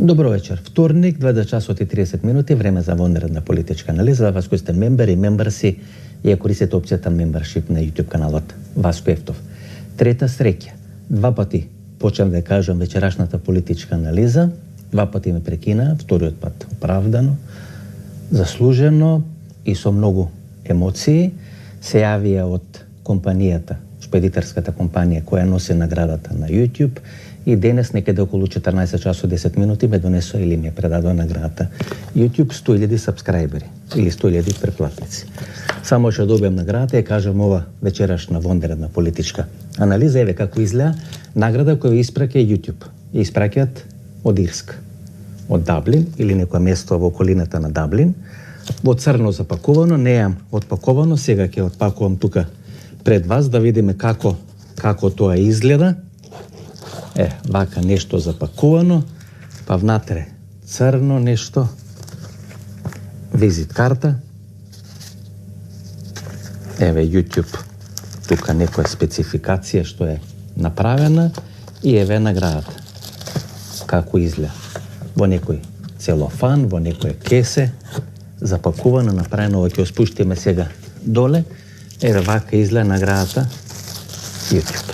Добро вечер. Вторник, 20 часот и 30 минути, време за вонредна политичка анализа. Вас кои сте мембери, мемберси и ја користите опцијата мембершип на YouTube каналот Васко Ефтов. Трета среќа. Два пати почнав да кажам вечерашната политичка анализа. Два пати ме прекина, вториот пат оправдано, заслужено и со многу емоции. Се јавија од компанијата, шпедитерската компанија која носи наградата на YouTube, и денес некаде околу 14 часот 10 минути ме донесоа или ми предадоа наградата YouTube 100.000 сабскрајбери или 100.000 преплатници. Само ќе добијам наградата и кажам ова вечерашна вонредна политичка анализа. Еве како изгледа награда која испраќа YouTube. Ја испраќаат од Ирска, од Даблин или некое место во околината на Даблин. Во црно запакувано, неам отпаковано, сега ќе отпакувам тука пред вас да видиме како тоа изгледа. Вака нешто запакувано, па внатре црно нешто, визит карта. Еве YouTube, тука некоја спецификација што е направена и еве наградата. Како изгледа? Во некој целофан, во некој кесе, запакувано, направено, ова ќе спуштиме сега доле. Еве вака изгледа наградата YouTube.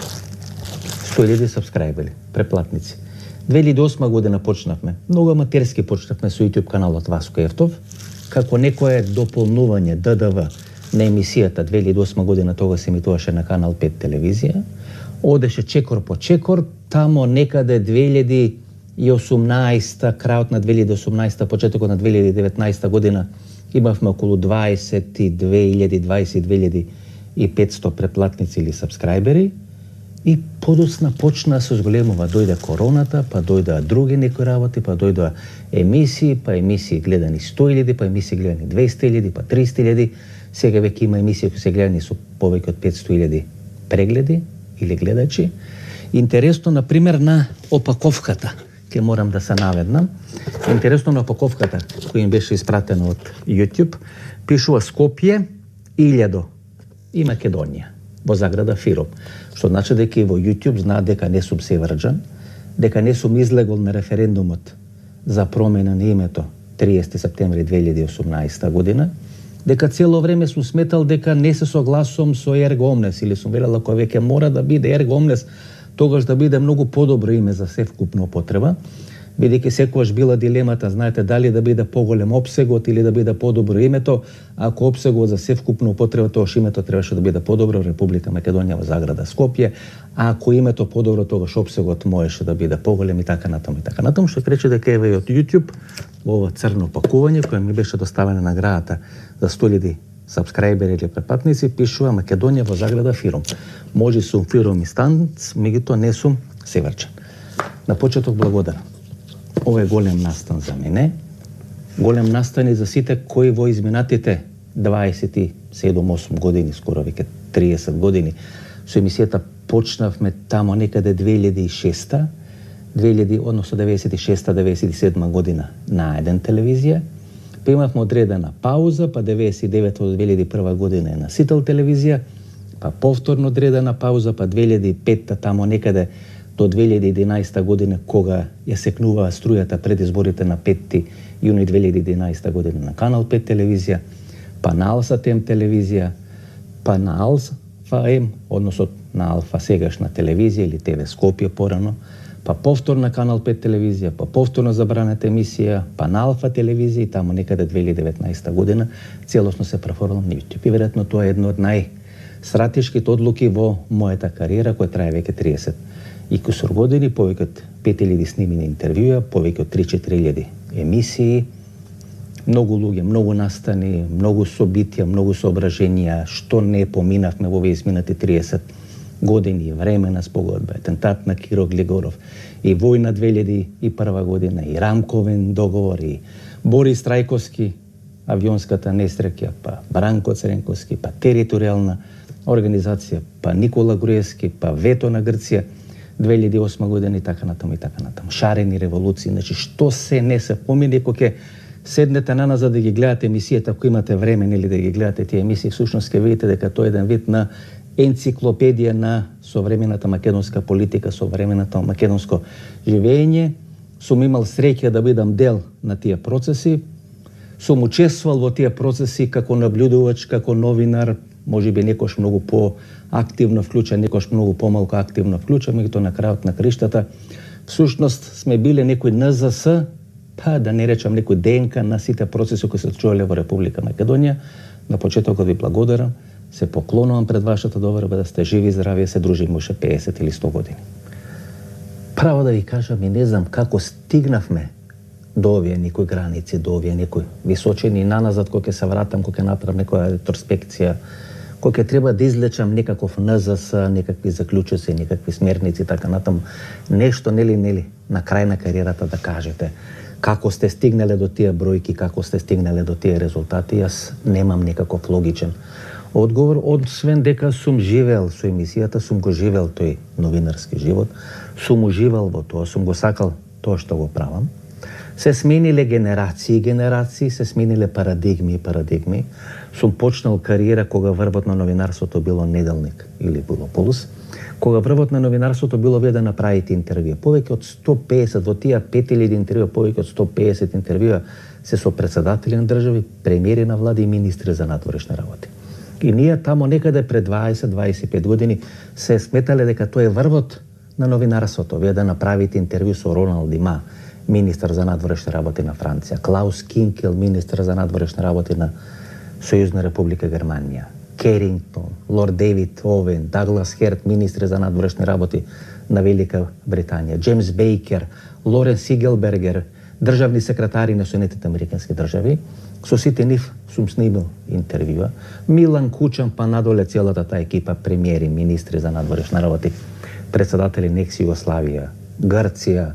100.000 сабскрајбери, преплатници. 2008 година почнавме, многу аматерски почнавме со YouTube каналот Васко Ефтов, како некое дополнување ДДВ на емисијата 2008 година, тога се емитуваше на Канал 5 телевизија. Одеше чекор по чекор, тамо некаде 2018, крајот на 2018, почетокот на 2019 година, имавме околу 22.500 преплатници или сабскрајбери. И подоцна почна се зголемува, дојде короната, па дојдоа други некои работи, па дојдоа емисии, па емисии гледани 100.000, па емисии гледани 200.000, па 300.000. Сега веќе има емисии кои се гледани со повеќе од 500.000 прегледи или гледачи. Интересно, например, на опаковката, ќе морам да се наведнам. Интересно на опаковката, која им беше испратена од YouTube, пишува Скопје, Илјадо и Македонија, во заграда Фиром. Што значи дека и во YouTube знаат дека не сум севрџан, дека не сум излегол на референдумот за промена на името 30 септември 2018 година, дека цело време сум сметал дека не се согласувам со Ерго Омнес или сум велела кој веќе мора да биде Ерго Омнес, тогаш да биде многу подобро име за севкупна употреба, бидејќи секогаш била дилемата, знаете, дали да биде поголем опсегот или да биде подобро името. Ако опсегот за севкупна употреба, тогаш името требаше да биде подобро, Република Македонија во заграда Скопје, а ако името подобро, тогаш опсегот можеше да биде поголем и така натаму и така натаму, што рече дека еве од YouTube ова црно пакување кој ми беше доставена наградата за 100.000 сабскрајбери или преплатници, пишува Македонија во заграда Фиром. Може сум Фиром и станц, меѓутоа не сум севрчан. На почеток благодарам. Ова е голем настан за мене. Голем настан и за сите кои во изминатите 27-8 години, скоро веќе 30 години, со емисијата почнавме тамо некаде 96-97 година на еден телевизија. Па имавме одредена пауза, па 99 од 2001 година е на Сител телевизија, па повторно одредена пауза, па 2005 тамо некаде до 2011 година, кога ја секнуваа струјата пред изборите на 5 јуни 2011 година на Канал 5 телевизија, па на Алфа Тем телевизија, па на Алфа М, односно на Алфа сегашна телевизија или ТВ Скопје порано, па повторно на Канал 5 телевизија, па повторно забраната емисија, па на Алфа телевизија и тамо некаде 2019 година целосно се преформирам на YouTube. И веројатно тоа е едно од најстратешките одлуки во мојата кариера, која трае веќе 30 и кусор години, повеќе од 5.000 снимени интервјуа, повеќе од 3-4.000 емисии, многу луѓе, многу настани, многу собитија, многу соображенија, што не поминавме во овие изминати 30 години, време на спогодба, атентат на Киро Глигоров, и војна 2001 година, и рамковен договор, и Борис Трајковски, авионската несреќа, па Бранко Цренковски, па територијална организација, па Никола Груевски, па вето на Грција, 2008 година и така натаму и така натаму. Шарени револуции, значи што се не се помине, кога ќе седнете на нас за да ги гледате емисијата, ако имате време или да ги гледате тие емисии, всушност ќе видите дека тоа е еден вид на енциклопедија на современата македонска политика, современата македонско живење, сум имал среќа да бидам дел на тие процеси, сум учествувал во тие процеси како наблюдувач, како новинар, можеби некош многу по-активно вклучен, некош многу помалку активно вклучен, меѓутоа на крајот на криштата, всушност сме биле некој НЗС, па да не речам некој ДНК на сите процеси кои се случувале во Република Македонија. На почетокот ви благодарам, се поклонувам пред вашата доверба да сте живи и здрави, се дружиме уште 50 или 100 години. Право да ви кажам и не знам како стигнавме до овие некои граници, до овие некои височини, наназад кога ќе се вратам, кога ќе направам некоја ретроспекција, кога ќе треба да излечам некаков НЗС, некакви заклучоци, некакви смерници, така натаму, нешто нели на крај на кариерата да кажете како сте стигнале до тие бројки, како сте стигнале до тие резултати, јас немам некаков логичен одговор, освен дека сум живеел со емисијата, сум го живеел тој новинарски живот, сум уживал во тоа, сум го сакал тоа што го правам. Се смениле генерации, се смениле парадигми. Сум почнал кариера кога врвот на новинарството било неделник или било полус. Кога врвот на новинарството било вие да направите интервју. Повеќе од 150, во тие 5000 интервјуа, повеќе од 150 интервјуа се со председатели на држави, премиери на влади и министри за надворешни работи. И ние тамо некаде пред 20-25 години се сметале дека тоа е врвот на новинарството. Вие да направите интервју со Роналд Дима, министар за надворешни работи на Франција, Клаус Кинкел, министар за надворешни работи на Сојузна република Германија, Керингтон, Лорд Дейвид Овен, Даглас Херт, министри за надворешни работи на Велика Британија, Джеймс Бейкер, Лорен Сигелбергер, државни секретари на Соединетите американски држави. Со сите нив сум снимал интервјуа. Милан Кучан, па надоле целата таа екипа, премиери, министри за надворешни работи, председатели на екс-Југославија, Грција,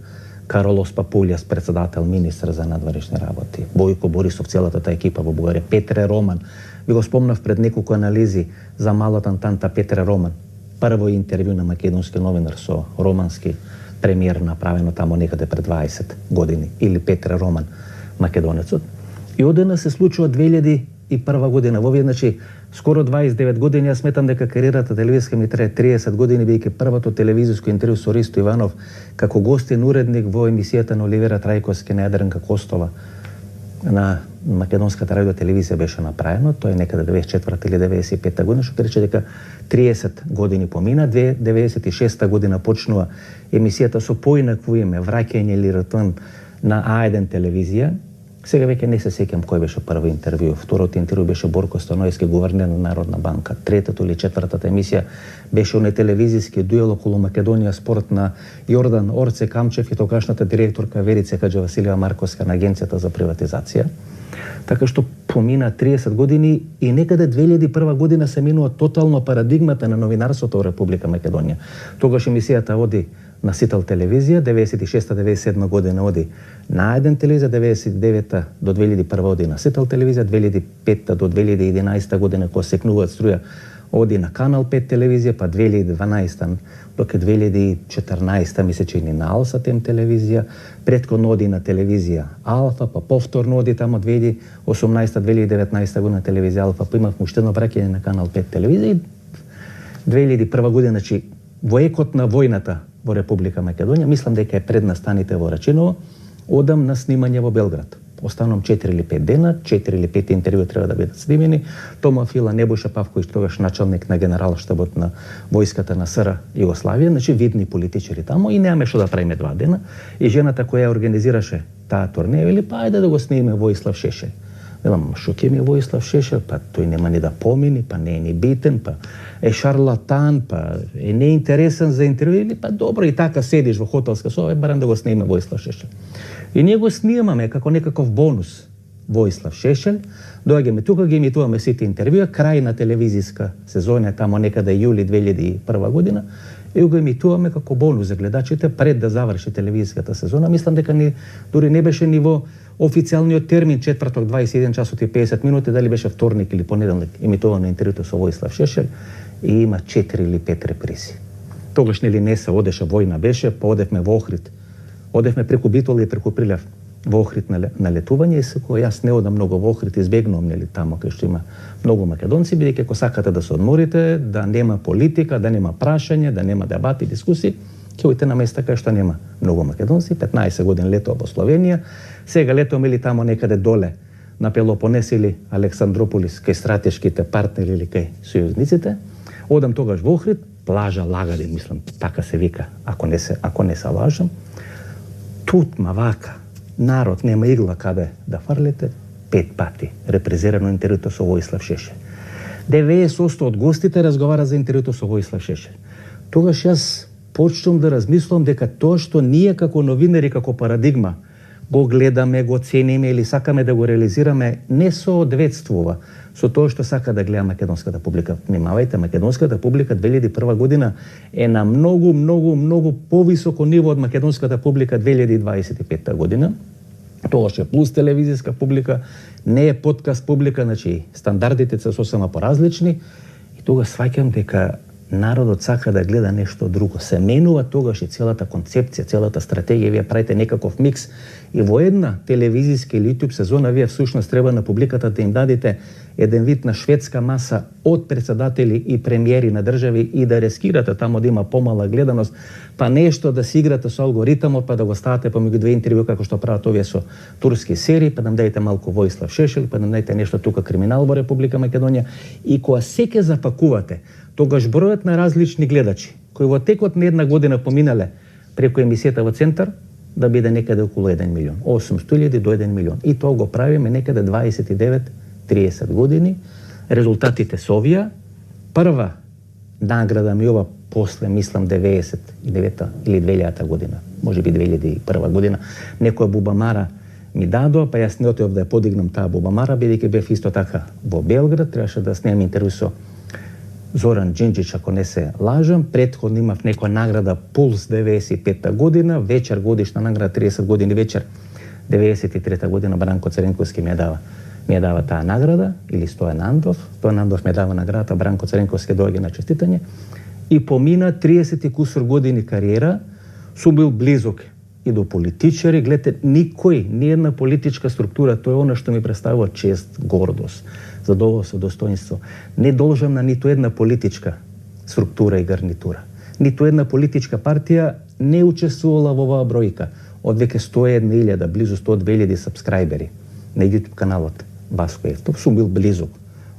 Каролос Папулјас, председател, министр за надворешни работи, Бојко Борисов, целата таа екипа во Бугарија, Петре Роман. Ви го спомнав пред неколку анализи за малата антанта Петре Роман. Прво интервју на македонски новинар со романски премиер направено тамо некаде пред 20 години, или Петре Роман, македонецот. И одена се случува 2001 година. Во значи скоро 29 години, јас сметам дека кариерата телевизиска ми трае 30 години, бидејќи првото телевизиско интервју со Ристо Иванов како гостин уредник во емисијата на Оливера Трајковски на Јадренка Костова на македонската радио телевизија беше направено. Тоа е некаде 94 или 95 година, што рече дека 30 години помина. 96 година почнува емисијата со поинакво име, Враќање или Ретурн на А1 телевизија. Сега веќе не се сеќам кој беше прво интервју. Второто интервју беше Борко Станојски, гувернер на Народна банка. Третото или четвртата емисија беше оној телевизиски дуел околу Македонија спорт на Јордан Орце Камчев и тогашната директорка Верица Каџавасилева Марковска на Агенцијата за приватизација. Така што помина 30 години и некаде 2001 година се минува тотално парадигмата на новинарството во Република Македонија. Тогаш емисијата оди на Сител телевизија, 96-97 година оди на А1 телевизија, 99 до 2001 оди на Сител телевизија, 2005 до 2011 година кога секнуваат струја оди на Канал 5 телевизија, па 2012 доке 2014 ми се чини на Алсатем телевизија, претходно оди на телевизија Алфа, па повторно оди тамо 2018-2019 година телевизија Алфа, па имав уште едно враќање на Канал 5 телевизија и 2001 година, значи во екот на војната во Република Македонија, мислам дека е пред настаните во Рачиново, одам на снимање во Белград. Останам 4 или 5 дена, 4 или 5 интервјуа треба да бидат снимени. Тома Фила Небојша Павковиќ, тогаш началник на генералштабот на војската на СР Југославија, значи видни политичари тамо и немаме што да правиме 2 дена. И жената која организираше таа турнеја вели па ајде да го снимиме Војслав Шешел. Велам, шо ќе ми Војслав Шешел, па тој нема ни да помини, па не е ни битен, па е шарлатан, па е неинтересен за интервју, или па добро и така седиш во хотелска соба, барам да го снимиме Војслав Шешел. И ние го снимаме како некаков бонус Војслав Шешел, доаѓаме тука, ги емитуваме сите интервјуа, крај на телевизиска сезона, тамо некаде јули 2001 година, и го емитуваме како бонус за гледачите пред да заврши телевизиската сезона. Мислам дека дури не беше ни во официјалниот термин четврток 21 часот и 50 минути, дали беше вторник или понеделник, емитувано интервјуто со Војслав Шешел и има 4 или 5 репризи. Тогаш нели не се одеше, војна беше, па одевме во Охрид. Одевме преку Битола и преку Прилев во Охрид на летување, и секој јас не одам многу во Охрид, избегнувам нели тамо кај што има многу македонци, бидејќи ако сакате да се одморите, да нема политика, да нема прашање, да нема дебати, дискусии, Ќе оите на места кај што нема многу македонци, 15 години лето во Словенија, сега лето мели тамо некаде доле на Пелопонес или Александрополис, кај стратешките партнери или кај сојузниците. Одам тогаш во Охрид, плажа Лагарин, мислам, така се вика, ако не се лажам. Тут вака, народ нема игла каде да фрлите, 5 пати репрезирано интервјуто со Војслав Шешел. 90% од гостите разговара за интервјуто со Војслав Шешел. Тогаш јас почнувам да размислувам дека тоа што ние како новинари, како парадигма го гледаме, го цениме или сакаме да го реализираме, не соодветствува со тоа што сака да гледа македонската публика. Внимавајте, македонската публика 2001 година е на многу повисоко ниво од македонската публика 2025 година. Тогаш е плюс телевизиска публика, не е подкаст публика, значи стандардите се сосема поразлични и тогаш сваќам дека народот сака да гледа нешто друго. Се менува тогаш и целата концепција, целата стратегија, вие правите некаков микс и во една телевизиска или YouTube сезона вие всушност треба на публиката да им дадете еден вид на шведска маса од председатели и премиери на држави и да рескирате тамо да има помала гледаност, па нешто да си играте со алгоритмот, па да го ставате помеѓу две интервју како што прават овие со турски серии, па да нам дадете малку Војслав Шешел, па да нам дадете нешто тука криминал во Република Македонија и кога секе запакувате, тогаш бројот на различни гледачи кои во текот на една година поминале преку емисијата во Центар да биде некаде околу 1 милион, 800.000 до 1 милион. И тоа го правиме некаде 29-30 години. Резултатите се овие. Прва награда ми ова после, мислам, 99 или 2000 година, може би 2001 година, некоја бубамара ми дадоа, па јас не отидов да ја подигнам таа бубамара, бидејќи бев исто така во Белград, требаше да снимам интервју со Зоран Джинџич, ако не се лажам. Претходно имав некоја награда Пулс 95 година, вечер годишна награда 30 години вечер 93 година Бранко Цренковски ми ја дава таа награда, или Стојан Андов. Стојан Андов ми дава наградата, Бранко Цренковски доаѓа на честитање и помина 30 кусур години кариера, сум бил близок и до политичари. Гледате, никој, ни една политичка структура, тоа е она што ми представува чест, гордост, задоволство, достоинство. Не должам на ниту една политичка структура и гарнитура. Ниту една политичка партија не учествувала во оваа бројка од веќе 101.000, близу 102.000 сабскрајбери на YouTube каналот Васко Евтов. Сум бил близок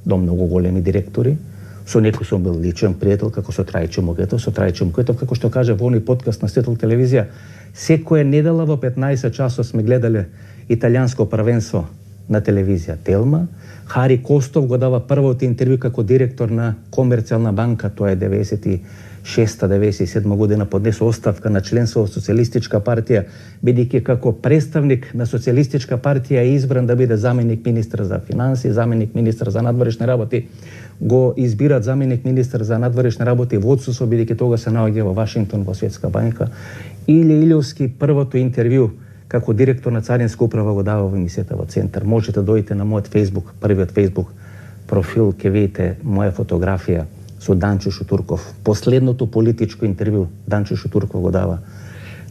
до многу големи директори. Со некој сум бил личен пријател, како со Трајчо Могетов. Со Трајчо Могетов, како што кажа во оној подкаст на Светол телевизија, секоја недела во 15 часот сме гледале италијанско првенство на телевизија Телма. Хари Костов го дава првото интервју како директор на Комерцијална банка, тоа е 96-97 година, поднесо оставка на членство во Социјалистичка партија, бидејќи како представник на Социјалистичка партија е избран да биде заменик министар за финансии, заменик министар за надворешни работи. Го избират заменик министар за надворешни работи во отсуство, бидејќи тога се наоѓа во Вашингтон во Светска банка. Иле Илјовски првото интервју како директор на Царинска управа го дава во емисијата во Центар. Можете да дојдете на мојот Facebook, првиот Facebook профил, ќе видите моја фотографија со Данчо Шутурков. Последното политичко интервју Данчо Шутурков го дава.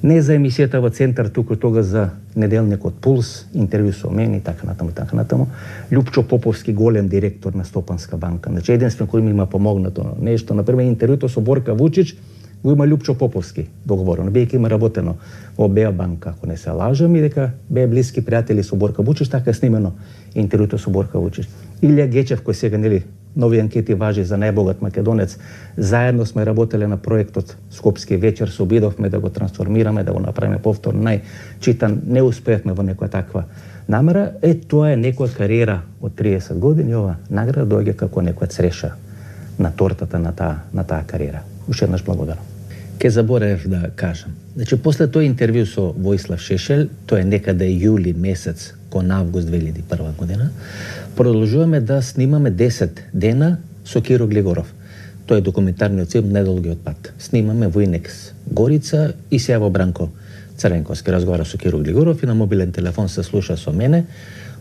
Не за емисијата во Центар, туку тога за неделникот Пулс, интервју со мене и така натаму. Лјупчо Поповски, голем директор на Стопанска банка. Значи, единствен кој ми има помогнато нешто, например, интервјуто со Борка Вучич, го има Лјупчо Поповски договорено, бидејќи има работено во Беа банка, ако не се лажам, и дека беа блиски пријатели со Борка Вучич, така е снимено интервјуто со Борка Вучич. Илија Гечев, кој сега нови анкети важи за најбогат македонец, заедно сме работеле на проектот Скопски вечер, се обидовме да го трансформираме, да го направиме повторно најчитан, не успеевме во некоја таква намера. Тоа е некоја кариера од 30 години, ова награда доаѓа како некоја цреша на тортата на таа кариера. Уште еднаш благодарам. Ке заборев да кажам. Значи, после тој интервју со Војслав Шешел, тоа е некаде јули месец кон август 2001 година, продолжуваме да снимаме 10 дена со Киро Глигоров. Тоа е документарниот филм Недолгиот пат. Снимаме во Инекс Горица и се во Бранко Цренковски. Разговара со Киро Глигоров и на мобилен телефон се слуша со мене.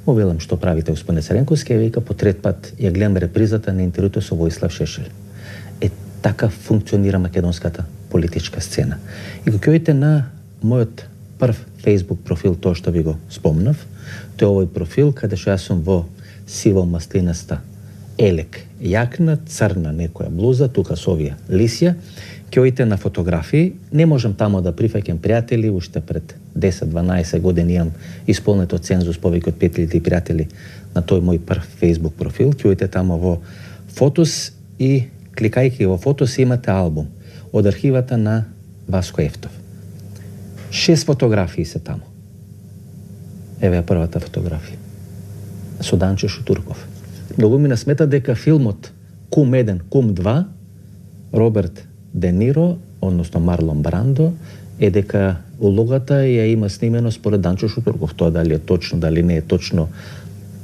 Му велам што правите, господине Цренковски, вика по трет пат ја гледам репризата на интервјуто со Војслав Шешел. Така функционира македонската политичка сцена. И кога ќе на мојот прв Facebook профил, тоа што ви го спомнав, тоа е овој профил каде што јас сум во сиво маслинаста елек, јакна, црна некоја блуза, тука со овие лисја, ќе оите на фотографии, не можам тамо да прифаќам пријатели, уште пред 10-12 години имам исполнето цензус повеќе од 5000 пријатели на тој мој прв Facebook профил, ќе оите тамо во фотос и кликајќи во фотос имате албум од архивата на Васко Ефтов. 6 фотографии се тамо. Еве ја првата фотографија. Со Данчо Шутурков. Многу ми насмета дека филмот Кум 1, Кум 2, Роберт Де Ниро, односно Марлон Брандо, е дека улогата ја има снимено според Данчо Шутурков. Тоа дали е точно, дали не е точно,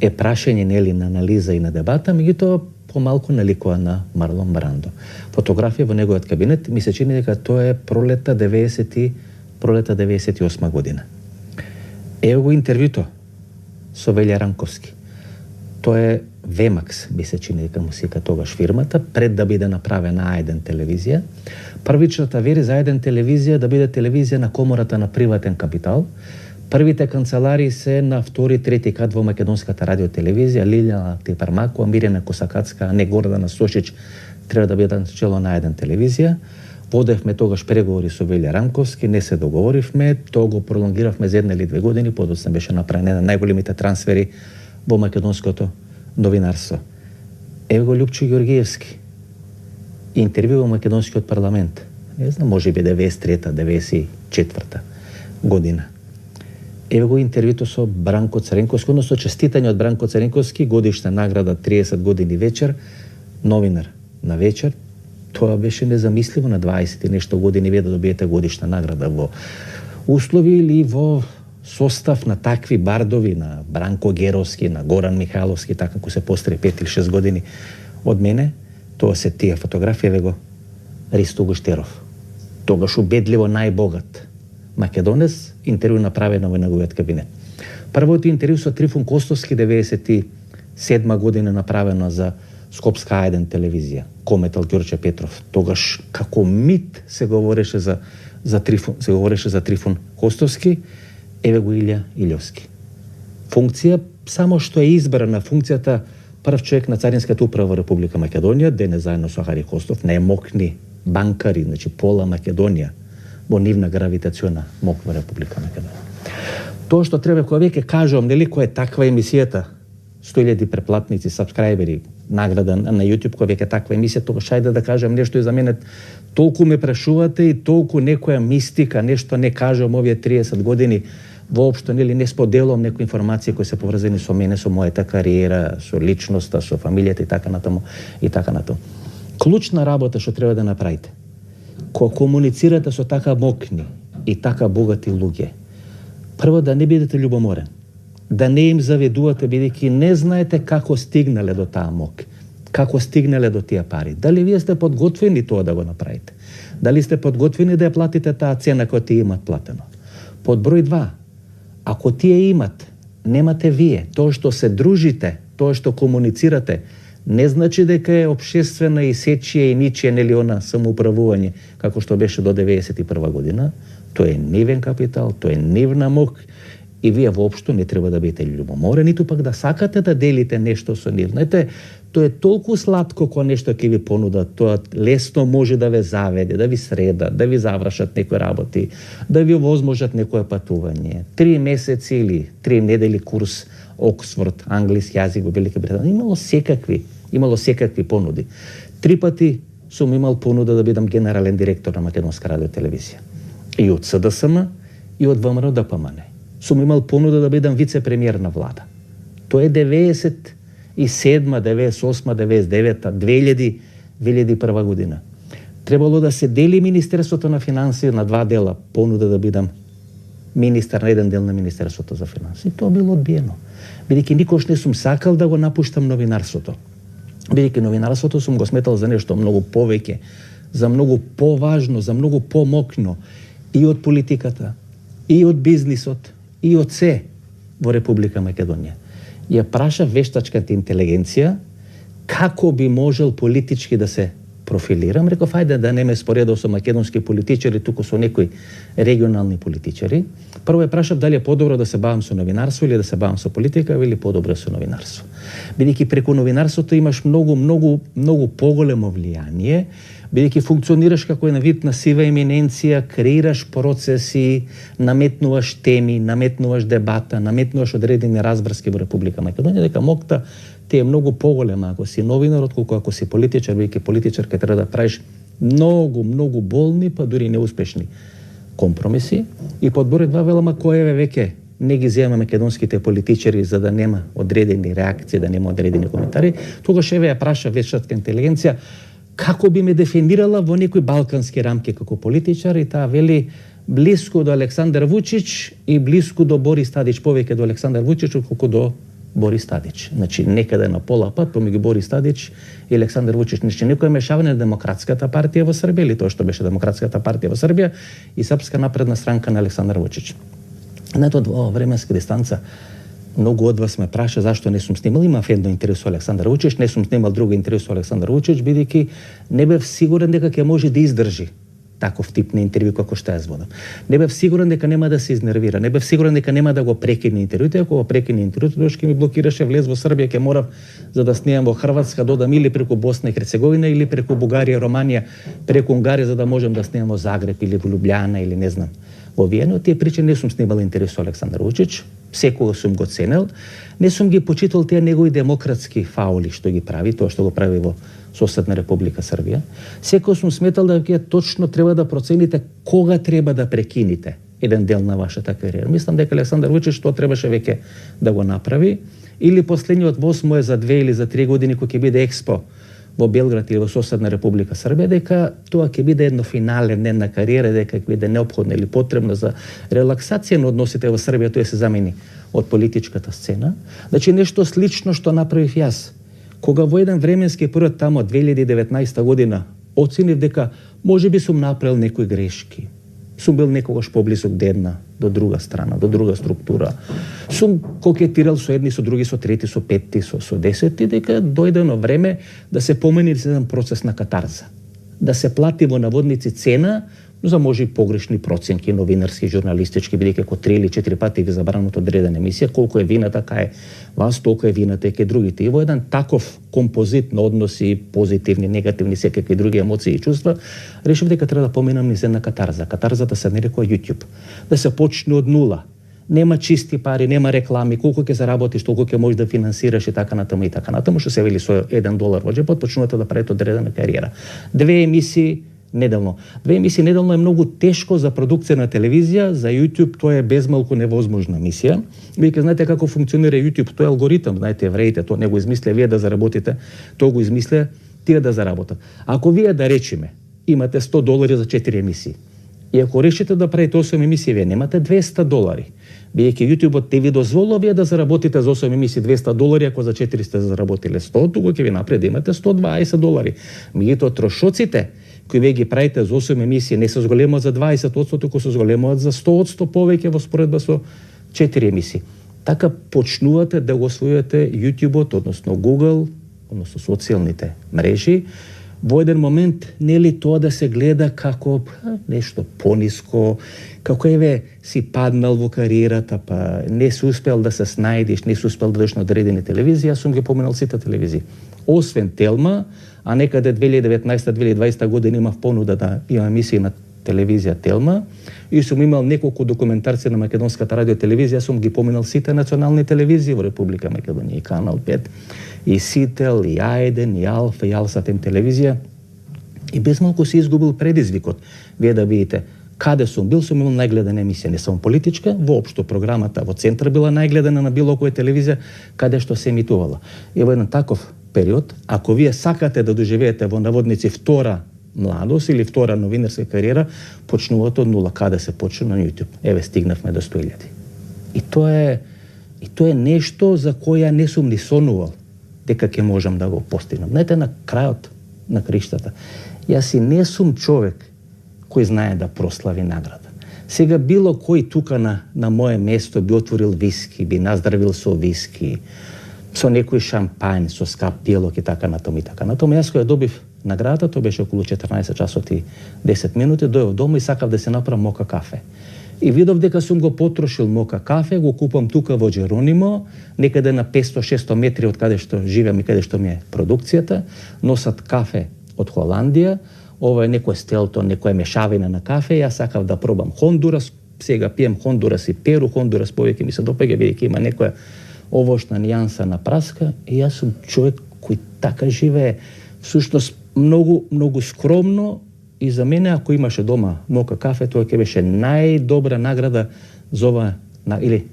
е прашање нели на анализа и на дебата, меѓутоа помалку наликува на Марлон Брандо. Фотографија во неговиот кабинет, ми се чини дека тоа е пролета 98 година. Ево го интервјуто со Велја Ранковски. Тоа е Вемакс, би се чини дека му сика тогаш фирмата, пред да биде направена А1 телевизија. Првичната верија за А1 телевизија да биде телевизија на комората на приватен капитал. Првите канцелари се на втори, трети кат во македонската радиотелевизија, Лилјана Тепармакова, Мирена Косакацка, а не Гордана Сошич, треба да биде начело на А1 телевизија. Водевме тогаш преговори со Велја Ранковски, не се договоривме, тоа го пролонгиравме за 1 или 2 години, подоцна беше направена на најголемите трансфери во македонското новинарство. Ево го Љупчо Ѓоргиевски. Интервју во македонскиот парламент. Не знам, може би 93-та, 94-та година. Ево го интервјуто со Бранко Царенковски, односно честитање од Бранко Царенковски, годишна награда 30 години вечер, новинар на вечер. Тоа беше незамисливо на 20 и нешто години вие да добиете годишна награда во услови или во состав на такви бардови, на Бранко Геровски, на Горан Михайловски, така како се постари 5 или 6 години од мене. Тоа се тие фотографија, ве го Ристо Гуштеров. Тогаш убедливо најбогат македонец, интервју направено во неговиот кабинет. Првото интервју со Трифун Костовски 97 година направено за Скопска А1 телевизија, Кометал Ѓорче Петров. Тогаш како мит се говореше за Трифун Костовски. Еве го Илја Илјовски. Функција, само што е избрана функцијата прв човек на Царинската управа во Република Македонија, денес заедно со Хари Костов, најмокни банкари, значи пола Македонија, во нивна гравитациона мок во Република Македонија. Тоа што треба, кога веќе кажувам, нели, која е таква емисијата, 100.000 преплатници, сабскрајбери, награда на YouTube, кога веќе таква емисија, тогаш ајде да кажам нешто и за мене. Толку ме прашувате и толку некоја мистика, нешто не кажувам овие 30 години, воопшто нели не споделувам некои информации кои се поврзани со мене, со мојата кариера, со личноста, со фамилијата и така натаму и така натаму. Клучна работа што треба да направите, кога комуницирате со така мокни и така богати луѓе, прво да не бидете љубоморен, да не им заведувате бидејќи не знаете како стигнале до таа мок, како стигнале до тие пари. Дали вие сте подготвени тоа да го направите? Дали сте подготвени да ја платите таа цена која тие имат платено? Под број 2, ако тие имат, немате вие, тоа што се дружите, тоа што комуницирате, не значи дека е општествена и сечија и ничија, нели она самоуправување, како што беше до 91 година. Тоа е нивен капитал, тоа е нивна мок и вие воопшто не треба да бидете љубоморени, ниту пак да сакате да делите нешто со нив. Знаете, тоа е толку сладко кога нешто ќе ви понудат, тоа лесно може да ве заведе, да ви среда, да ви завршат некои работи, да ви овозможат некое патување. 3 месеци или 3 недели курс Оксфорд, англиски јазик во Велика Британија. Имало секакви понуди. 3 пати сум имал понуда да бидам генерален директор на Македонска радиотелевизија. И од СДСМ, и од ВМРО ДПМН. Сум имал понуда да бидам вице-премиер на влада. Тоа е 97, 98, 99, 2001 година. Требало да се дели Министерството на финансии на 2 дела, понуда да бидам министар на еден дел на Министерството за финансии. Тоа било одбиено. Бидејќи никош не сум сакал да го напуштам новинарството. Бидејќи новинарството сум го сметал за нешто многу повеќе, за многу поважно, за многу помокно и од политиката, и од бизнисот, и од се во Република Македонија. Ја праша вештачката интелигенција како би можел политички да се профилирам, реков ајде да не ме споредал со македонски политичари, туку со некои регионални политичари. Прво ја прашав дали е подобро да се бавам со новинарство или да се бавам со политика, или подобро со новинарство. Бидејќи преку новинарството имаш многу поголемо влијание, бидејќи функционираш како една вид на сива еминенција, креираш процеси, наметнуваш теми, наметнуваш дебата, наметнуваш одредени разбрски во Република Македонија, дека моќта ти е многу поголема ако си новинар, отколку ако си политичар, бидејќи политичар ќе треба да правиш многу болни, па дури неуспешни компромиси. И подбор 2 велама кој веќе не ги зема македонските политичари за да нема одредени реакции, да нема одредени коментари. Тогаш ја праша вештатска интелигенција како би ме дефинирала во некои балкански рамки како политичар, и таа вели блиску до Александар Вучич и блиску до Борис Тадич, повеќе до Александар Вучич отколку до Борис Тадич. Значи некаде на пола пат помеѓу Борис Тадич и Александар Вучич. Значи некој мешавање на Демократската партија во Србија или тоа што беше Демократската партија во Србија и Српска напредна странка на Александар Вучич. На тоа временска дистанца многу од вас ме праша зашто не сум снимал. Имав едно интервју со Александар Вучич, не сум снимал друго интервју со Александар Вучич, бидејќи не бев сигурен дека ќе може да издржи таков тип на интервју како што јас водам. Не бев сигурен дека нема да се изнервира, не бев сигурен дека нема да го прекине интервјуто, ако го прекине интервјуто, тоа ќе ми блокираше влез во Србија, ќе морав за да снимам во Хрватска, додам или преку Босна и Херцеговина или преку Бугарија, Романија, преку Унгарија за да можам да снимам во Загреб или во Лјубљана или не знам во Виена. Тие причини не сум снимал интервју со Александар Вучич, секогаш сум го ценел, не сум ги почитал тие негови демократски фаули што ги прави, тоа што го прави во соседна Република Србија. Секогаш сум сметал да вие точно треба да процените кога треба да прекините еден дел на вашата кариера. Мислам дека Александар Вучич тоа требаше веќе да го направи, или последниот воз му е за 2 или за 3 години кој ќе биде експо во Белград или во соседна Република Србија, дека тоа ќе биде едно финален ден на кариера, дека ќе биде неопходно или потребно за релаксација на односите во Србија, тоа се замени од политичката сцена. Значи нешто слично што направив јас. Кога во еден временски период тамо 2019 година оценив дека можеби сум направил некои грешки, сум бил некогаш поблизок до една, до друга страна, до друга структура, сум кокетирал со едни, со други, со трети, со петти, со 10, дека дојдено време да се помени еден процес на катарза, да се плати во наводници цена за може и погрешни проценки новинарски, журналистички, бидејќи ако 3 или 4 пати ви забранат одредена емисија, колку е вината кај вас, толку е вината и кај другите. И во еден таков композит на односи, позитивни, негативни, секакви други емоции и чувства, решив дека треба да поминам низ една катарза. Катарзата се нарекува YouTube. Да се почне од нула. Нема чисти пари, нема реклами, колку ќе заработиш, толку ќе можеш да финансираш и така натаму и така натаму, што се вели со $1 во џепот, почнувате да правите одредена кариера. 2 емисии неделно. 2 емисии неделно е многу тешко за продукција на телевизија, за YouTube тоа е безмалку невозможна мисија. Вие знаете како функционира YouTube, тој алгоритам, знаете, евреите, тоа не го измислија вие да заработите, тоа го измислија тие да заработат. Ако вие да речеме, имате $100 за 4 емисии, и ако решите да правите 8 емисии, вие немате $200. Бидејќи YouTube те ви дозволува вие да заработите за 8 емисии $200, ако за 4 сте заработиле 100, туку ќе ви напред да имате $120. Меѓутоа трошоците кои вие ги правите за 8 емисии не се зголемуваат за 20%, туку се зголемуваат за 100% повеќе во споредба со 4 емисии. Така почнувате да го освојувате YouTube-от, односно Google, односно социјалните мрежи. Во еден момент нели тоа да се гледа како нешто пониско, како си паднал во кариерата, па не си успел да се снајдиш, не си успел да дојдеш на одредени телевизии, јас сум ги поминал сите телевизии. Освен Телма, а некаде 2019-2020 година имав понуда да имам емисии на телевизија Телма и сум имал неколку документарци на Македонската радио телевизија, сум ги поминал сите национални телевизии во Република Македонија, и Канал 5, и Сител, и Ајден, и Алфа, и Алсатем телевизија. И безмалку си изгубил предизвикот. Вие да видите каде сум имал најгледана емисија, не само политичка, воопшто програмата во центар била најгледана на било која телевизија, каде што се емитувала. И во еден таков период, ако вие сакате да доживеете во наводници втора младост или втора новинарска кариера, почнувате од нула. Каде се почна? На YouTube. Стигнавме до 100.000. И тоа е нешто за која не сум ни сонувал дека ќе можам да го постигнам. Знаете, на крајот на криштата, јас и не сум човек кој знае да прослави награда. Сега било кој тука на моje место би отворил виски, би наздравил со виски, со некој шампањ, со скап пиелок и така натаму и така натаму. Јас која добив наградата, тоа беше околу 14 часот и 10 минути, дојав дома и сакав да се направам мока кафе. И видов дека сум го потрошил мока кафе, го купам тука во Джеронимо, некаде на 500-600 метри од каде што живеам и каде што ми е продукцијата, носат кафе од Холандија, ова е некој стелтон, некоја мешавина на кафе, јас сакав да пробам Хондурас, сега пием Хондурас и Перу, Хондурас повеќе ми се допаѓа, бидејќи има некоја овошна нијанса на праска, и јас сум човек кој така живее, всушност многу скромно. И за мене, ако имаше дома мока кафе, тоа ќе беше најдобра награда за ова, или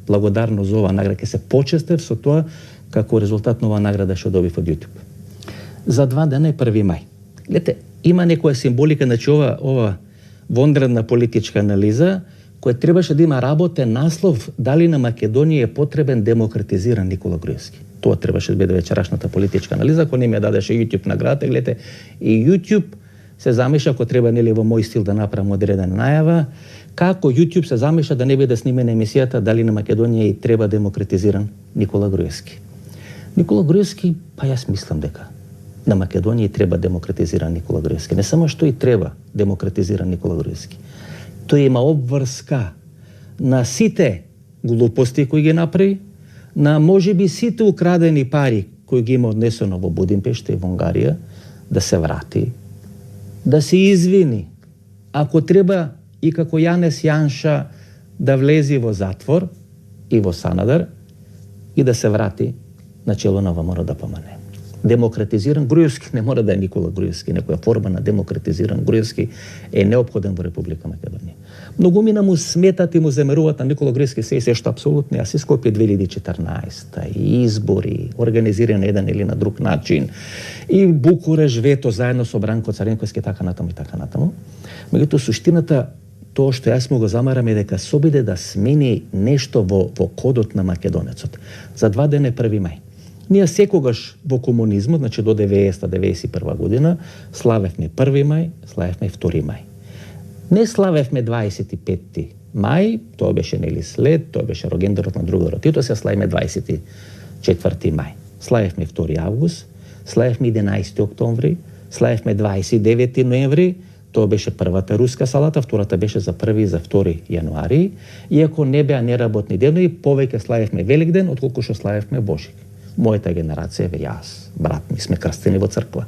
благодарно за ова награда. Ќе се почестев со тоа како резултат на оваа награда што добив од YouTube. За 2 дена е 1 мај. Гледате, има некоја символика, значи ова вонредна политичка анализа, која требаше да има работен наслов дали на Македонија е потребен демократизиран Никола Груевски. Тоа требаше да биде вечерашната политичка анализа, ако не ми ја дадеше YouTube наградата, гледате, и YouTube се замиша, ако треба нели во мој стил да направам одредена најава, како YouTube се замиша да не биде снимена емисијата дали на Македонија и треба демократизиран Никола Груевски. Никола Груевски, па јас мислам дека на Македонија и треба демократизиран Никола Груевски. Не само што и треба демократизиран Никола Груевски. Тој има обврска на сите глупости кои ги направи, на можеби сите украдени пари кои ги има однесено во Будимпешта и во Унгарија, да се врати, да се извини, ако треба и како Јанес Јанша да влези во затвор и во Санадар и да се врати на чело на ВМРО-ДПМН. Демократизиран Груевски не мора да е Никола Груевски, некоја форма на демократизиран Груевски е неопходен во Република Македонија. Многумина му сметат и му замеруваат на Никола Груевски се што апсолутно. Јас се Скопје 2014 и избори организирани на еден или на друг начин, и Букуреш вето заедно со Бранко Царенковски, така натаму и така натаму. Меѓутоа суштината, тоа што јас му го замарам е дека се обиде да смени нешто во кодот на македонецот. За 2 дена е 1 мај. Ние секогаш во комунизмот, значи до 1991 година, славевме 1 мај, славевме 2 мај. Не славевме 25 мај, тоа беше нели след, тоа беше рогендарот на другарот Тито, се славиме 24 мај. Славевме 2 август, славевме 11 октомври, славевме 29 ноември, тоа беше првата руска салата, втората беше за 1 и за 2 јануари, иако не беа неработни денови, повеќе славевме Великден отколку што славевме Божик. Мојата генерација, јас, брат ми, сме крстени во црква.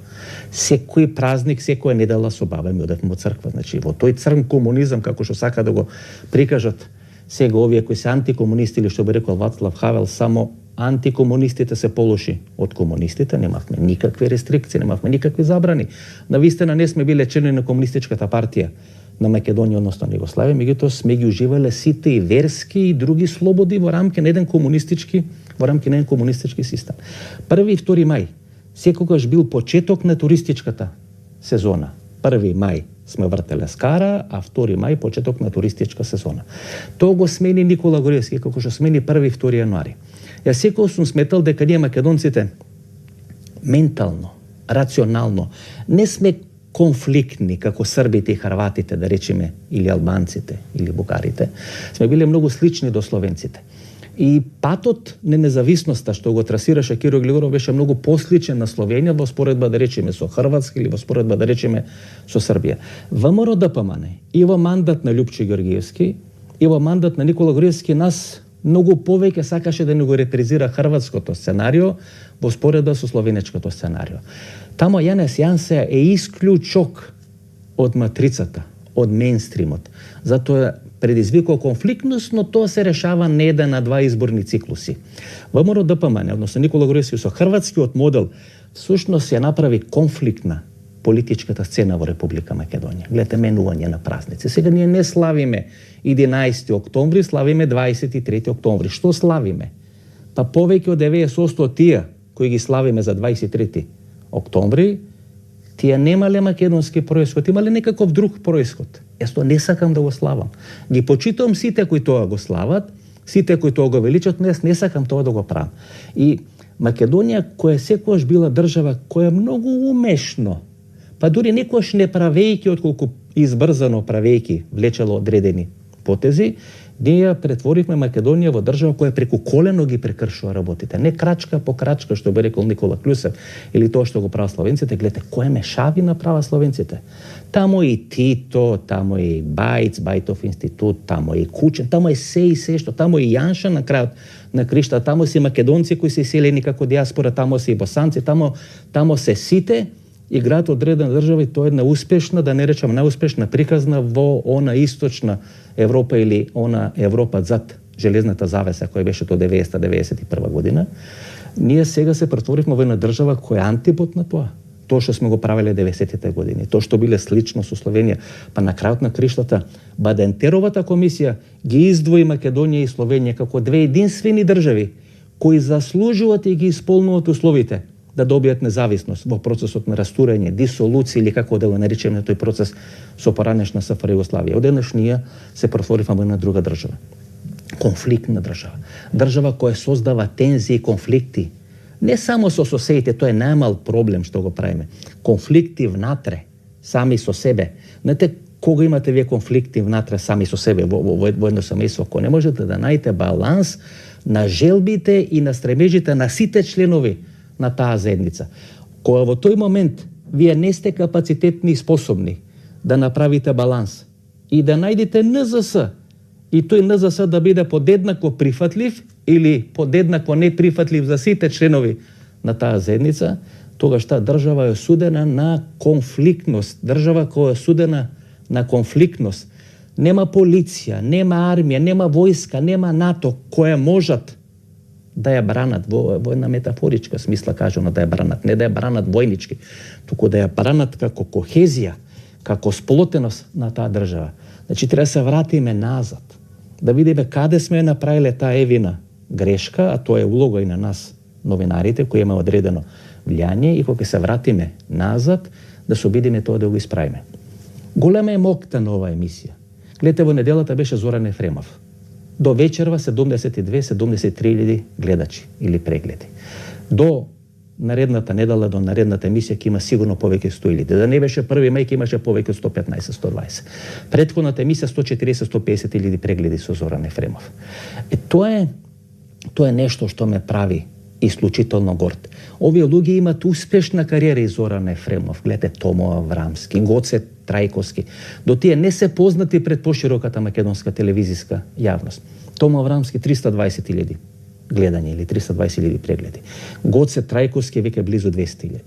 Секој празник, секоја недела со баба ми одевме во црква. Значи, во тој црн комунизам, како што сака да го прикажат сега овие кои се антикомунисти, или што би рекол Вацлав Хавел, само антикомунистите се полоши од комунистите, немавме никакви рестрикции, немавме никакви забрани. Навистина не сме биле члени на комунистичката партија на Македонија, односно на Југославија, меѓутоа сме ги уживале сите и верски и други слободи во рамки на еден комунистички систем. 1 и 2 мај секогаш бил почеток на туристичката сезона. 1 мај сме вртеле скара, а 2 мај почеток на туристичка сезона. Тоа го смени Никола Груевски, како што смени 1 и 2 јануари. Јас секој сум сметал дека ние македонците ментално, рационално не сме конфликтни како србите и харватите, да речеме, или албанците, или бугарите. Сме биле многу слични до словенците. И патот на независноста што го трасираше Киро Глигоров беше многу посличен на Словенија во споредба, да речеме, со Хрватска или во споредба, да речеме, со Србија. ВМРО-ДПМН и во мандат на Љупчо Георгиевски и во мандат на Никола Груевски нас многу повеќе сакаше да ни го репрезира хрватското сценарио во споредба со словенечкото сценарио. Тамо Јанес Јансе е исклучок од матрицата, од мејнстримот. Затоа предизвикува конфликтност, но тоа се решава не еден на 2 изборни циклуси. ВМРО-ДПМН, односно Никола Груевски со хрватскиот модел, всушност ја направи конфликтна политичката сцена во Република Македонија. Гледате, менување на празници. Сега ние не славиме 11 октомври, славиме 23 октомври. Што славиме? Па повеќе од 90% од тие кои ги славиме за 23 октомври, тие немале македонски происход, имале некаков друг происход. Јас тоа не сакам да го славам. Ги почитувам сите кои тоа го слават, сите кои тоа го величат, но јас не сакам тоа да го правам. И Македонија, која секогаш била држава која многу умешно, па дури некојаш не правејќи отколку избрзано правејќи, влечело одредени потези, ние ја претворивме Македонија во држава која преку колено ги прекршува работите. Не крачка по крачка, што би рекол Никола Клюсев, или тоа што го прават словенците. Гледате, која мешавина прават словенците. Тамо и Тито, тамо и Бајц, Бајтов институт, тамо и Кучен, тамо и се што, тамо и Јанша на крајот на кришта, тамо се македонци кои се иселени како диаспора, тамо се и босанци, тамо се сите играат одредена држава и тоа е една успешна, да не речам најуспешна, приказна во она источна Европа или она Европа зад железната завеса која беше до 1991 година. Ние сега се претворивме во една држава која е антипод на тоа. Тоа што сме го правеле 90-тите години, тоа што биле слично со Словенија, па на крајот на криштата Бадентеровата комисија ги издвои Македонија и Словенија како две единствени држави кои заслужуваат и ги исполнуваат условите да добијат независност во процесот на растурање, дисолуција или како да го наречеме тој процес со поранешна СФР Југославија. Одеднаш ние се претворивме во една друга држава. Конфликтна држава. Држава која создава тензии и конфликти. Не само со соседите, тоа е најмал проблем што го правиме. Конфликти внатре, сами со себе. Знаете, кога имате вие конфликти внатре сами со себе во едно семејство, ако не можете да најдете баланс на желбите и на стремежите на сите членови на таа заедница. Кога во тој момент вие не сте капацитетни и способни да направите баланс и да најдете НЗС, и тој НЗС да биде подеднакво прифатлив или подеднакво неприфатлив за сите членови на таа заедница, тогаш таа држава е осудена на конфликтност. Држава која е осудена на конфликтност. Нема полиција, нема армија, нема војска, нема НАТО која можат да ја бранат во една метафоричка смисла кажано да ја бранат, не да ја бранат војнички, туку да ја бранат како кохезија, како сплотеност на таа држава. Значи треба да се вратиме назад, да видиме каде сме направиле таа евина грешка, а тоа е улога и на нас новинарите кои има одредено влијание, и кога се вратиме назад да се обидиме тоа да го исправиме. Голема е мокта на оваа емисија. Гледате, во неделата беше Зоран Ефремов. До вечерва 72-73 гледачи или прегледи. До наредната недела, до наредната емисија ќе има сигурно повеќе 100.000. Да не беше 1 мај, ќе имаше повеќе 115-120. Претходната емисија 140-150.000 прегледи со Зоран Ефремов. Тоа е нешто што ме прави исклучително горд. Овие луѓе имаат успешна кариера и Зоран Ефремов, гледате Томо Аврамски, Гоце Трајковски. До тие не се познати пред пошироката македонска телевизиска јавност. Томо Аврамски 320.000 гледање или 320.000 прегледи. Гоце Трајковски веќе близу 200.000.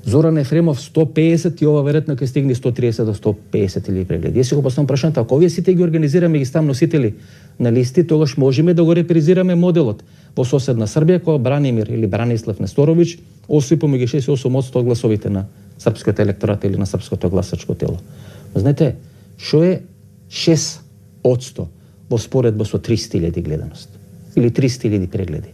Зоран Ефремов 150 и ова веројатно ќе стигне 130 до 150.000 прегледи. Јас си го поставам прашањето, ако овие сите ги организираме и ги ставам носители на листи, тогаш можеме да го репризираме моделот во соседна Србија, кога Бранимир или Бранислав Несторовиќ освои помеѓу 68% од гласовите на српскиот електорат или на српското гласачко тело. Знаете, што е 6% во споредба со 300.000 гледаност или 300.000 прегледи?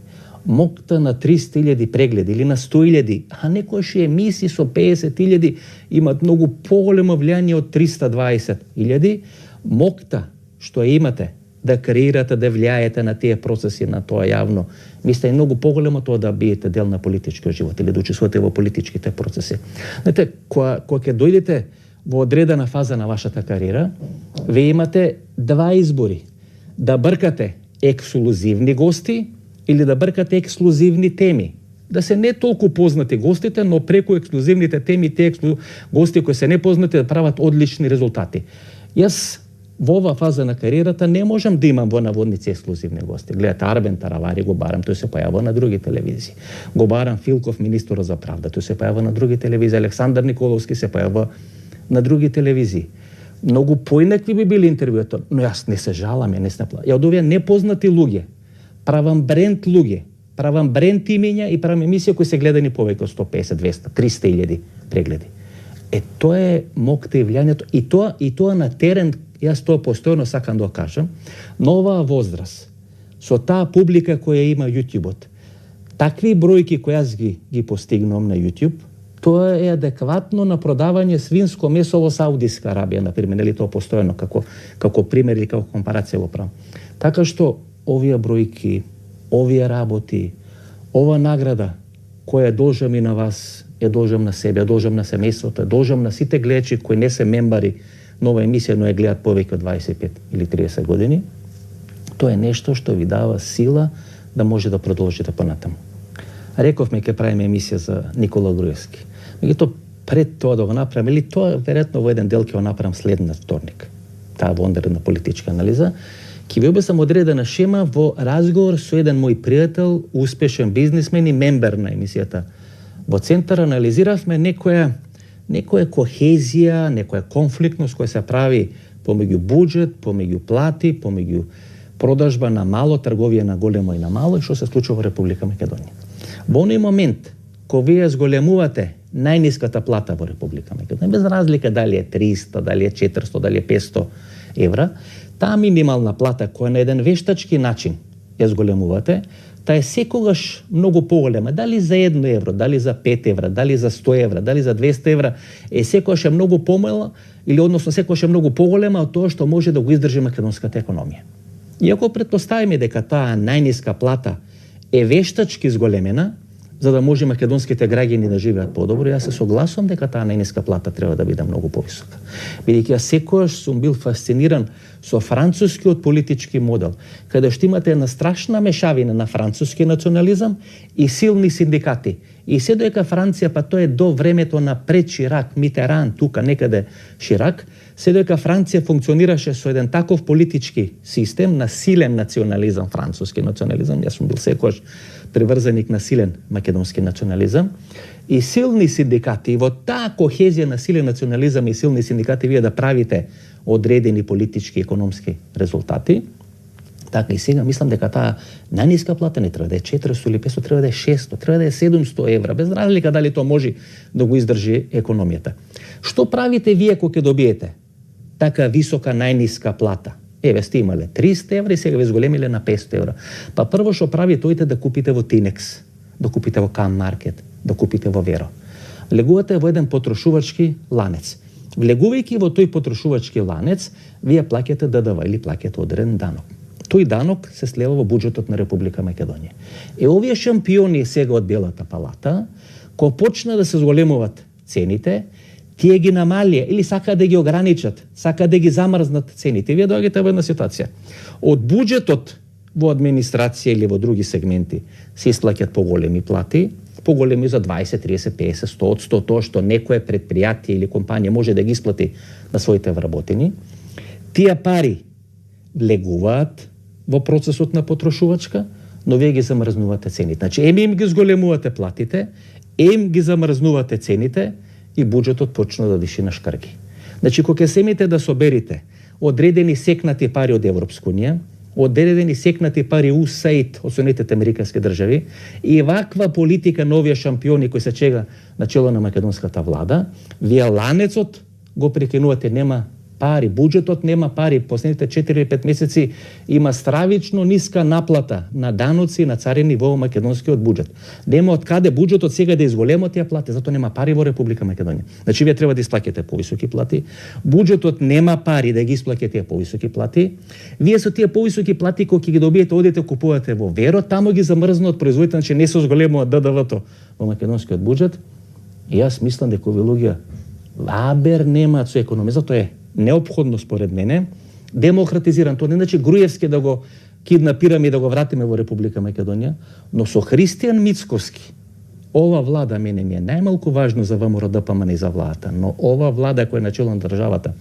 Мокта на 300.000 прегледи или на 100.000, а некојаш емисии со 50.000 имат многу поголемо влијание од 320.000. Мокта што имате да креирате, да влијаете на тие процеси, на тоа јавно, мисля е многу поголемо тоа да биете дел на политичкиот живот или да учествувате во политичките процеси. Знаете, кога ќе дојдете во одредена фаза на вашата кариера, вие имате два избори. Да бркате ексклузивни гости или да бркате ексклузивни теми. Да се не толку познати гостите, но преку ексклузивните теми, тие гости кои се непознати да прават одлични резултати. Јас во оваа фаза на кариерата не можам да имам во наводници ексклузивни гости. Гледате, Арбен Таравари го барам, тој се појава на други телевизии. Го барам Филков, министер за правда, тој се појава на други телевизии. Александар Николовски се појава на други телевизии. Многу поинакви би били интервјуите, но јас не се жалам, ја од овие непознати луѓе правам бренд луѓе, правам бренд имења и правам емисија кои се гледани повеќе од 150, 200, 300.000 прегледи. Тоа е мокта и влијанието, и тоа на терен, јас тоа постојано сакам да кажам, на оваа возраст, со таа публика која има YouTube-от, такви бројки кои јас ги постигнувам на YouTube, тоа е адекватно на продавање свинско месо во Саудиска Арабија, например, нели тоа постојано како пример или како компарација го правам. Така што овие бројки, овие работи, ова награда која должам и на вас, ја должам на себе, ја должам на семејството, ја должам на сите гледачи кои не се мембари нова емисија, но ја гледат повеќе од 25 или 30 години, тоа е нешто што ви дава сила да може да продолжите понатаму. Рековме ќе правиме емисија за Никола Груевски. Меѓутоа пред тоа да го направам, или тоа веројатно во еден дел ќе го направам следниот вторник, таа вондерна политичка анализа, ќе ви објаснам одредена шема во разговор со еден мој пријател, успешен бизнисмен и мембер на емисијата во Центар. Анализиравме некоја кохезија, некоја конфликтност која се прави помеѓу буџет, помеѓу плати, помеѓу продажба на мало, трговија на големо и на мало, и што се случува во Република Македонија. Во оној момент кога вие зголемувате најниската плата во Република Македонија, без разлика дали е 300, дали е 400, дали е 500 евра, таа минимална плата која на еден вештачки начин ја зголемувате, таа е секогаш многу поголема. Дали за 1 евро, дали за 5 евра, дали за 100 евра, дали за 200 евра, е секогаш е многу помала, или односно секогаш е многу поголема од тоа што може да го издржи македонската економија. И ако претпоставиме дека таа најниска плата е вештачки зголемена, за да може македонските граѓани да живеат подобро, јас се согласувам дека таа најниска плата треба да биде многу повисока. Бидејќи јас секогаш сум бил фасциниран со францускиот политички модел, каде што имате една страшна мешавина на француски национализам и силни синдикати. И се доека Франција, па тоа е до времето на пред Ширак, Митеран, тука некаде Ширак, се доека Франција функционираше со еден таков политички систем на силен национализам, француски национализам, јас сум бил секогаш приврзаник на силен македонски национализам, и силни синдикати. И во таа кохезија на силен национализам и силни синдикати вие да правите одредени политички и економски резултати, така и сега мислам дека таа најниска плата не треба да е 400 или 500, треба да е 600, треба да е 700 евра, без разлика дали тоа може да го издржи економијата. Што правите вие кога ќе добиете така висока најниска плата? Еве сте имале 300 евра и сега ве зголемиле на 500 евра. Па прво што правите, ојте да купите во Тинекс, да купите во Кам Маркет, да купите во Веро. Легувате во еден потрошувачки ланец. Влегувајќи во тој потрошувачки ланец, вие плаќате ДДВ или плаќате одреден данок. Тој данок се слева во буџетот на Република Македонија. Овие шампиони сега од Белата палата, кога почна да се зголемуваат цените, тие ги намалија или сакаат да ги ограничат, сакаат да ги замрзнат цените. Вие доаѓате во една ситуација. Од буџетот во администрација или во други сегменти се исплаќаат поголеми плати, поголеми за 20, 30, 50, 100%, тоа што некое предпријатие или компанија може да ги исплати на своите вработени. Тие пари влегуваат во процесот на потрошувачка, но вие ги замрзнувате цените. Значи, им ги зголемувате платите, им ги замрзнувате цените и буџетот почна да диши на шкрги. Значи, кога ќе семите да соберите одредени секнати пари од Европска унија, одредени секнати пари USAID од Соединетите американски држави и ваква политика на овие шампиони кои се чега на чело на македонската влада, вие ланецот го прекинувате, нема пари, буџетот нема пари, последните 4-5 месеци има стравично ниска наплата на даноци на царини во македонскиот буџет. Нема од каде буџетот сега да изголемо тие плати, затоа нема пари во Република Македонија. Значи вие треба да исплаќате повисоки плати. Буџетот нема пари да ги исплаќате тие повисоки плати. Вие со тие повисоки плати кога ќе ги добиете, одите купувате во Веро, таму ги замрзнат производите, значи не се зголемува ДДВ-то во македонскиот буџет. И јас мислам дека овие луѓе абер немаат со економија, затоа е неопходно според мене демократизиран. Тоа не значи Груевски да го киднапираме и да го вратиме во Република Македонија, но со Христијан Мицковски ова влада мене ми е најмалку важно за ВМРО ДПМН и за владата, но ова влада која е начело на државата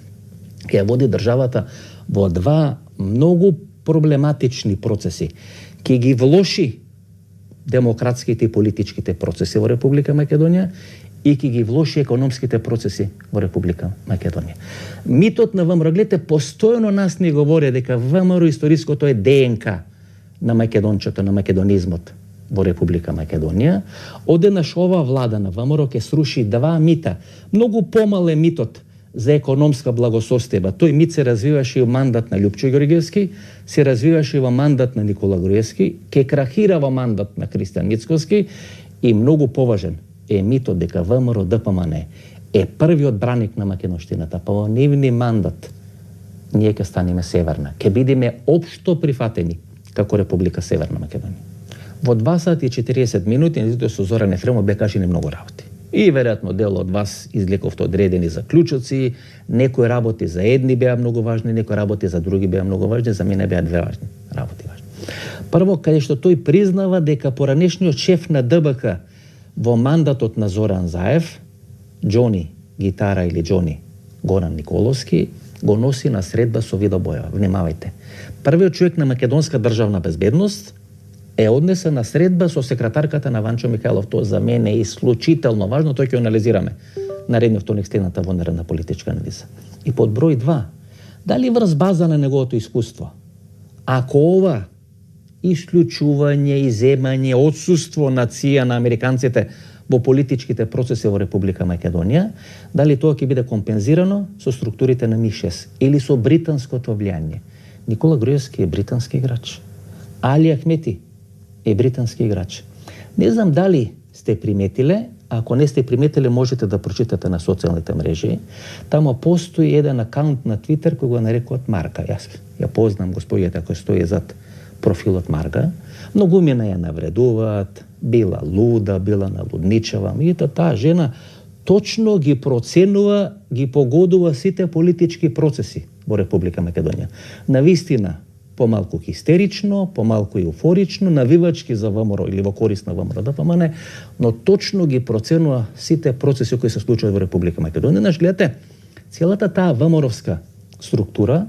ќе води државата во два многу проблематични процеси. Ќе ги влоши демократските и политичките процеси во Република Македонија и ќе ги влоши економските процеси во Република Македонија. Митот на ВМРО, гледате, постојано нас ни говори дека ВМРО историското е ДНК на македончето, на македонизмот во Република Македонија. Одеднаш ова влада на ВМРО ќе сруши два мита. Многу помал е митот за економска благосостојба. Тој мит се развиваше и во мандат на Љупчо Ѓорѓевски, се развиваше и во мандат на Никола Груевски, ќе крахира во мандат на Христијан Мицковски и многу поважен е митот дека ВМРО ДПМН е првиот браник на македонштината. Па во нивни мандат ние ќе станеме северна. Ќе бидеме општо прифатени како Република Северна Македонија. Во 2 сати и 40 минути со Зоран Ефремов бе кажани многу работи. И веројатно дел од вас излековте одредени заклучоци, некои работи за едни беа многу важни, некои работи за други беа многу важни, за мене беа две важни работи важни. Прво, каде што тој признава дека поранешниот шеф на ДБК во мандатот на Зоран Заев, Џони Гитара или Џони Горан Николовски, го носи на средба со Видо Бојава. Внимавајте. Првиот човек на македонска државна безбедност е однесен на средба со секретарката на Ванчо Михајлов. Тоа за мене е исклучително важно, тоа ќе анализираме наредниот вторник стената во наредна политичка анализа. И под број 2, дали врз база на неговото искуство, ако ова исклучување, иземање, отсуство на ЦИА на американците во политичките процеси во Република Македонија, дали тоа ќе биде компензирано со структурите на МИ-6 или со британското влијание. Никола Груевски е британски играч. Али Ахмети е британски играч. Не знам дали сте приметиле, ако не сте приметиле, можете да прочитате на социјалните мрежи. Тамо постои еден акаунт на Твитер кој го нарекуваат Марка. Јас ја познам господјата кој стои зад профилот Марка. Многумина ја навредуваат, била луда, била налудничава. И таа жена точно ги проценува, ги погодува сите политички процеси во Република Македонија. Навистина, помалку хистерично, помалку еуфорично, навивачки за ВМРО или во корист на ВМРО ДПМН, но точно ги проценува сите процеси кои се случуваат во Република Македонија. Знаеш, гледате, целата таа ВМРО-вска структура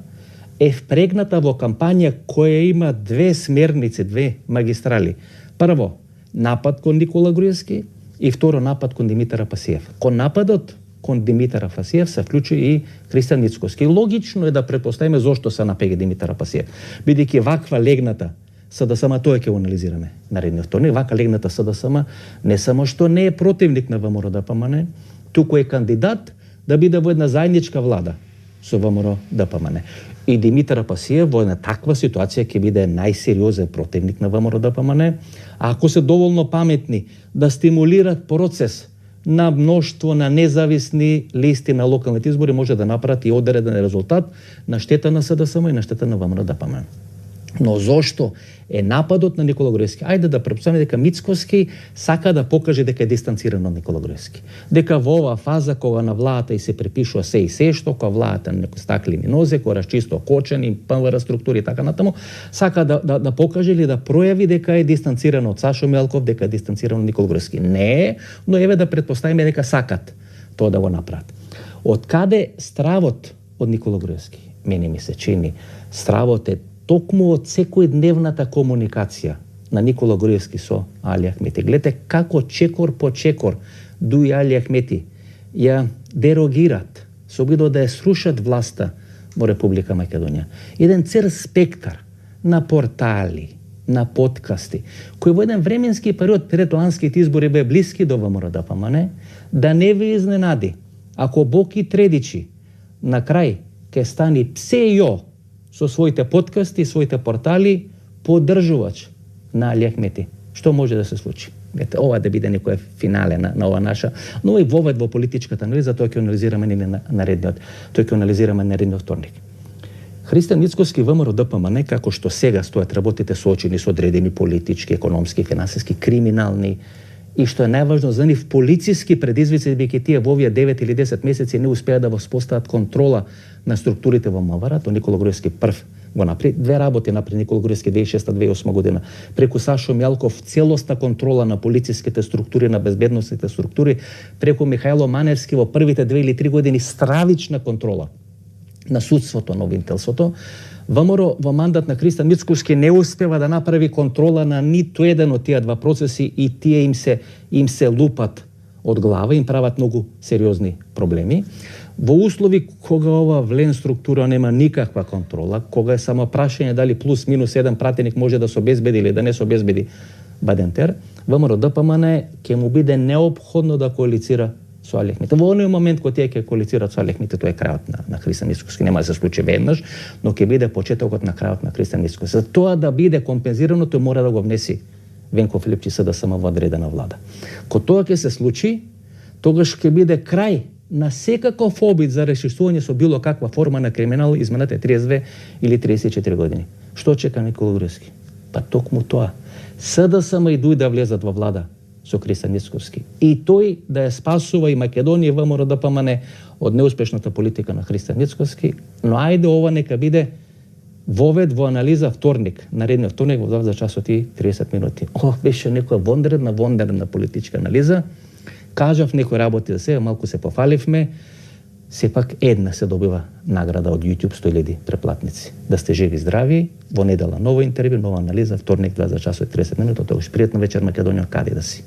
е впрегната во кампања која има две смерници, две магистрали. Прво, напад кон Никола Груевски и второ, напад кон Димитар Апасиев. Кон нападот кон Димитар Апасиев се вклучи и Христијан Мицкоски. Логично е да претпоставиме зошто се напега Димитар Апасиев. Бидејќи ваква легната СДСМ, тоа ќе го анализираме наредниот вторник, вака легната СДСМ не само што не е противник на ВМРО ДПМН, туку е кандидат да биде во една заедничка влада со ВМРО ДПМН. И Димитар Апасиев во една таква ситуација ќе биде најсериозен противник на ВМРО ДПМН, ако се доволно паметни да стимулират процес на мноштво на независни листи на локалните избори, може да направат и одреден резултат на штета на СДСМ и на штета на ВМРО ДПМН. Но зошто е нападот на Никола Груевски? Ајде да препоставиме дека Мицкоски сака да покаже дека е дистанциран од Никола Груевски. Дека во оваа фаза кога на владата и се препишува се и се што, кога владата некои стаклени нозе, кога расчисто кочени, ПВР структури и така натаму, сака да покаже или да пројави дека е дистанциран од Сашо Мелков, дека е дистанциран од Никола Груевски. Не е, но еве да претпоставиме дека сакат тоа да го направат. Од каде стравот од Никола Груевски? Мене ми се чини стравот е токму од секојдневната комуникација на Никола Груевски со Али Ахмети. Гледате како чекор по чекор Дуј Али Ахмети ја дерогират, се обидуваат да ја срушат власта во Република Македонија. Еден цел спектар на портали, на подкасти, кои во еден временски период пред ланските избори бе блиски до ВМРО ДПМН, да не ви изненади ако Боки Тредичи на крај ќе стани ПСЕО со своите подкасти, своите портали, поддржувач на Али Ахмети. Што може да се случи? Ете, ова да биде некој финале на ова наша, но и вовед во политичката анализа, тоа ќе анализираме наредниот вторник. Христијан Мицкоски ВМРО ДПМН, како што сега стојат работите соочени со одредени политички, економски, финансиски, криминални и што е најважно за нив полициски предизвици, бидејќи тие во овие 9 или 10 месеци не успеа да воспостават контрола на структурите во МВР, то Никола Груевски прв го направи. Две работи направи Никола Груевски 2006-2008 година. Преку Сашо Мјалков целосна контрола на полициските структури, на безбедносните структури, преку Михајло Маневски во првите 2 или 3 години стравична контрола на судството, на обвинителството. ВМРО во мандат на Христијан Мицкоски не успева да направи контрола на ниту еден од тие два процеси и тие им се лупат од глава, им прават многу сериозни проблеми. Во услови кога ова влен структура нема никаква контрола, кога е само прашање дали плюс минус еден пратеник може да се обезбеди или да не се обезбеди Бадентер, ВМРО ДПМН ќе му биде неопходно да коалицира со Али Ахмети. Во оној момент кога тие ќе коалицираат со Али Ахмети, тоа е крајот на Христијан Мицкоски. Нема да се случи веднаш, но ќе биде почетокот на крајот на Христијан Мицкоски. За тоа да биде компензирано, тој мора да го внеси Венко Филипчи СДСМ во одредена влада. Кога тоа ќе се случи, тогаш ќе биде крај на секаков обид за решисување со било каква форма на криминал изминатите 32 или 34 години. Што чека Никола Груевски? Па токму тоа. СДСМ и ДУИ да влезат во влада со Христијан Мицковски. И тој да ја спасува и Македонија и ВМРО ДПМН од неуспешната политика на Христијан Мицковски, но ајде ова нека биде вовед во анализа вторник, наредниот вторник во 2 часот и 30 минути. Беше некоја вонредна политичка анализа. Кажав некои работи за себе, малку се пофаливме, сепак една се добива награда од YouTube 100.000 преплатници. Да сте живи и здрави, во недела ново интервју, нова анализа, вторник 2 часот и 30 минути, тоа уште пријатна вечер Македонија, каде да си.